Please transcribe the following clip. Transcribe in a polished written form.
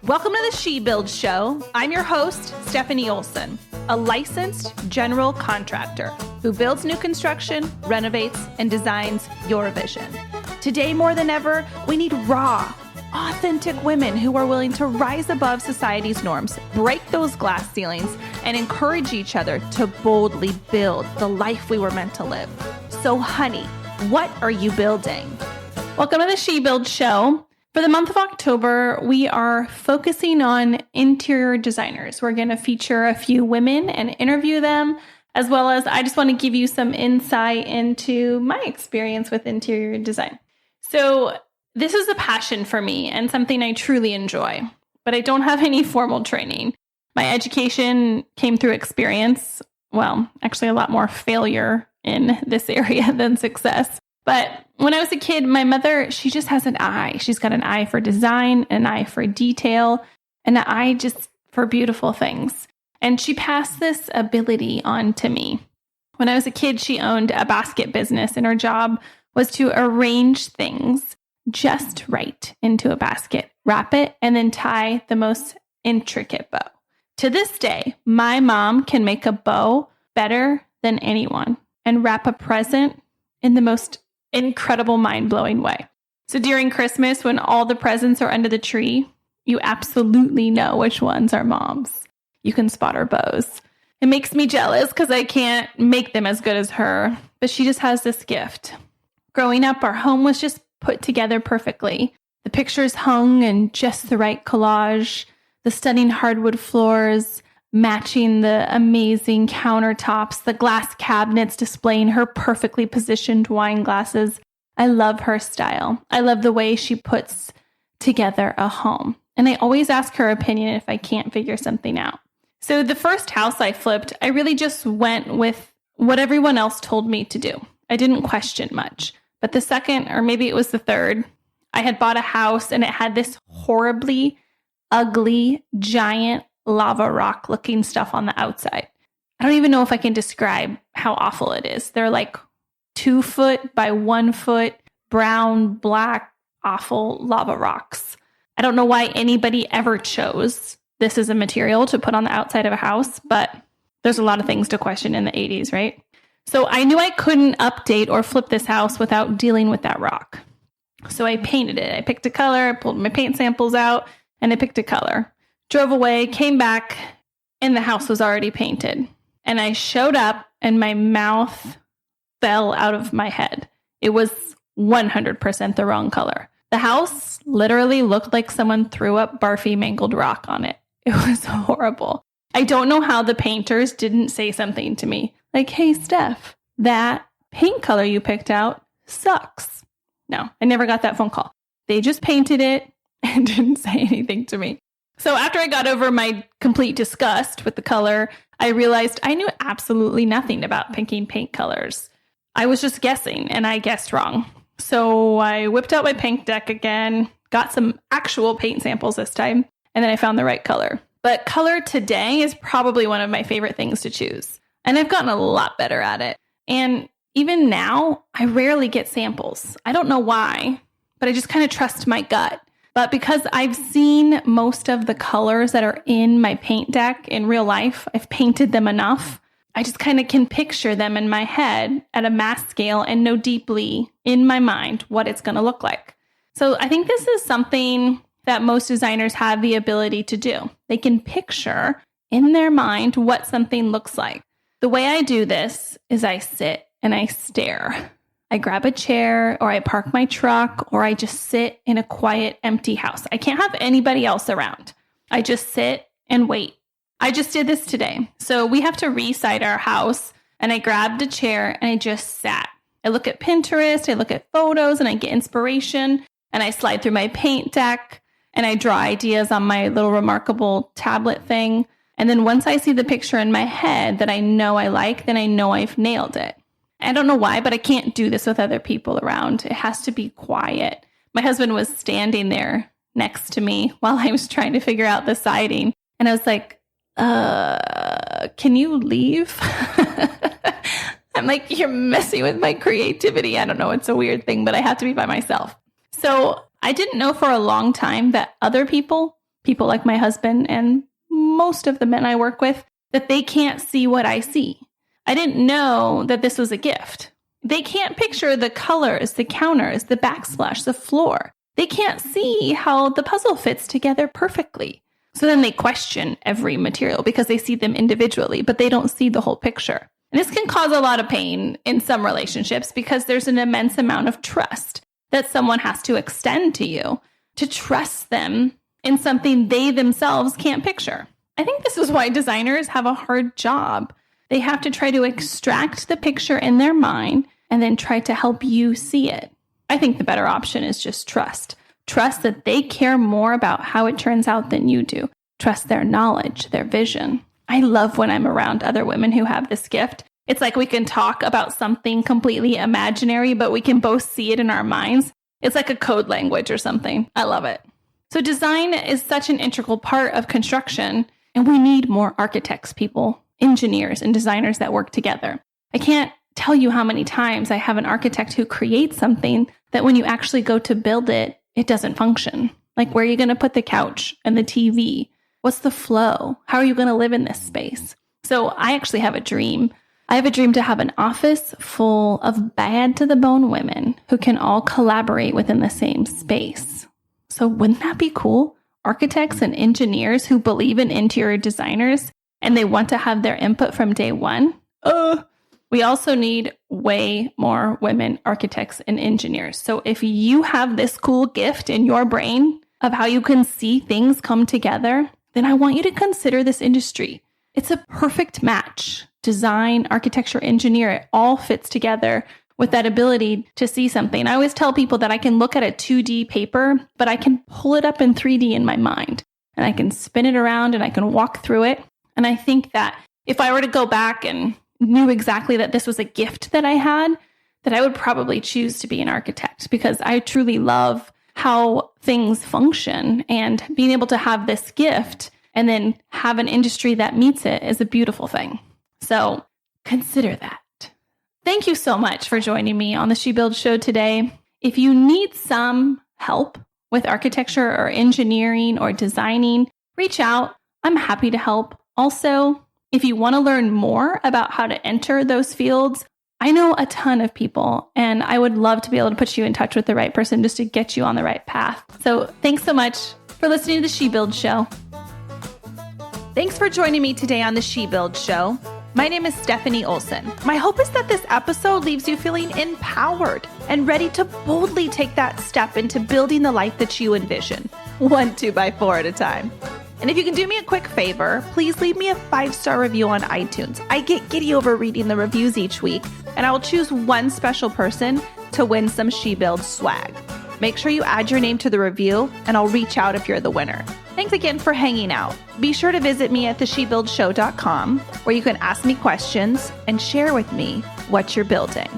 Welcome to the She Builds Show. I'm your host, Stefanie Olson, a licensed general contractor who builds new construction, renovates, and designs your vision. Today, more than ever, we need raw, authentic women who are willing to rise above society's norms, break those glass ceilings, and encourage each other to boldly build the life we were meant to live. So, honey, what are you building? Welcome to the She Builds Show. For the month of October, we are focusing on interior designers. We're going to feature a few women and interview them, as well as I just want to give you some insight into my experience with interior design. So this is a passion for me and something I truly enjoy, but I don't have any formal training. My education came through experience. Well, actually a lot more failure in this area than success. But when I was a kid, my mother, she just has an eye. She's got an eye for design, an eye for detail, and an eye just for beautiful things. And she passed this ability on to me. When I was a kid, she owned a basket business, and her job was to arrange things just right into a basket, wrap it, and then tie the most intricate bow. To this day, my mom can make a bow better than anyone and wrap a present in the most incredible, mind-blowing way. So during Christmas, when all the presents are under the tree, you absolutely know which ones are mom's. You can spot her bows. It makes me jealous because I can't make them as good as her, but she just has this gift. Growing up, our home was just put together perfectly. The pictures hung in just the right collage, the stunning hardwood floors, matching the amazing countertops, the glass cabinets displaying her perfectly positioned wine glasses. I love her style. I love the way she puts together a home. And I always ask her opinion if I can't figure something out. So the first house I flipped, I really just went with what everyone else told me to do. I didn't question much. But the second, or maybe it was the third, I had bought a house and it had this horribly ugly, giant lava rock looking stuff on the outside. I don't even know if I can describe how awful it is. They're like 2 foot by 1 foot, brown, black, awful lava rocks. I don't know why anybody ever chose this as a material to put on the outside of a house, but there's a lot of things to question in the 80s, right? So I knew I couldn't update or flip this house without dealing with that rock. So I painted it. I picked a color, I pulled my paint samples out, and I picked a color. Drove away, came back, and the house was already painted. And I showed up, and my mouth fell out of my head. It was 100% the wrong color. The house literally looked like someone threw up barfy mangled rock on it. It was horrible. I don't know how the painters didn't say something to me. Like, hey, Steph, that paint color you picked out sucks. No, I never got that phone call. They just painted it and didn't say anything to me. So after I got over my complete disgust with the color, I realized I knew absolutely nothing about picking paint colors. I was just guessing, and I guessed wrong. So I whipped out my paint deck again, got some actual paint samples this time, and then I found the right color. But color today is probably one of my favorite things to choose. And I've gotten a lot better at it. And even now, I rarely get samples. I don't know why, but I just kind of trust my gut. But because I've seen most of the colors that are in my paint deck in real life, I've painted them enough. I just kind of can picture them in my head at a mass scale and know deeply in my mind what it's going to look like. So I think this is something that most designers have the ability to do. They can picture in their mind what something looks like. The way I do this is I sit and I stare. I grab a chair or I park my truck or I just sit in a quiet, empty house. I can't have anybody else around. I just sit and wait. I just did this today. So we have to re-site our house and I grabbed a chair and I just sat. I look at Pinterest, I look at photos and I get inspiration and I slide through my paint deck and I draw ideas on my little Remarkable tablet thing. And then once I see the picture in my head that I know I like, then I know I've nailed it. I don't know why, but I can't do this with other people around. It has to be quiet. My husband was standing there next to me while I was trying to figure out the siding. And I was like, can you leave? I'm like, you're messing with my creativity. I don't know. It's a weird thing, but I have to be by myself. So I didn't know for a long time that other people people like my husband and most of the men I work with, that they can't see what I see. I didn't know that this was a gift. They can't picture the colors, the counters, the backsplash, the floor. They can't see how the puzzle fits together perfectly. So then they question every material because they see them individually, but they don't see the whole picture. And this can cause a lot of pain in some relationships because there's an immense amount of trust that someone has to extend to you to trust them in something they themselves can't picture. I think this is why designers have a hard job. They have to try to extract the picture in their mind and then try to help you see it. I think the better option is just trust. Trust that they care more about how it turns out than you do. Trust their knowledge, their vision. I love when I'm around other women who have this gift. It's like we can talk about something completely imaginary, but we can both see it in our minds. It's like a code language or something. I love it. So design is such an integral part of construction, and we need more architects, people, engineers, and designers that work together. I can't tell you how many times I have an architect who creates something that when you actually go to build it, it doesn't function. Like, where are you going to put the couch and the TV? What's the flow? How are you going to live in this space? So I actually have a dream. I have a dream to have an office full of bad to the bone women who can all collaborate within the same space. So wouldn't that be cool? Architects and engineers who believe in interior designers and they want to have their input from day one. We also need way more women architects and engineers. So if you have this cool gift in your brain of how you can see things come together, then I want you to consider this industry. It's a perfect match. Design, architecture, engineer, it all fits together with that ability to see something. I always tell people that I can look at a 2D paper, but I can pull it up in 3D in my mind and I can spin it around and I can walk through it. And I think that if I were to go back and knew exactly that this was a gift that I had, that I would probably choose to be an architect because I truly love how things function, and being able to have this gift and then have an industry that meets it is a beautiful thing. So consider that. Thank you so much for joining me on the She Builds Show today. If you need some help with architecture or engineering or designing, reach out. I'm happy to help. Also, if you want to learn more about how to enter those fields, I know a ton of people, and I would love to be able to put you in touch with the right person just to get you on the right path. So thanks so much for listening to the She Builds Show. Thanks for joining me today on the She Builds Show. My name is Stefanie Olson. My hope is that this episode leaves you feeling empowered and ready to boldly take that step into building the life that you envision, 1 2x4 at a time. And if you can do me a quick favor, please leave me a 5-star review on iTunes. I get giddy over reading the reviews each week, and I will choose one special person to win some She Builds swag. Make sure you add your name to the review, and I'll reach out if you're the winner. Thanks again for hanging out. Be sure to visit me at theshebuildshow.com, where you can ask me questions and share with me what you're building.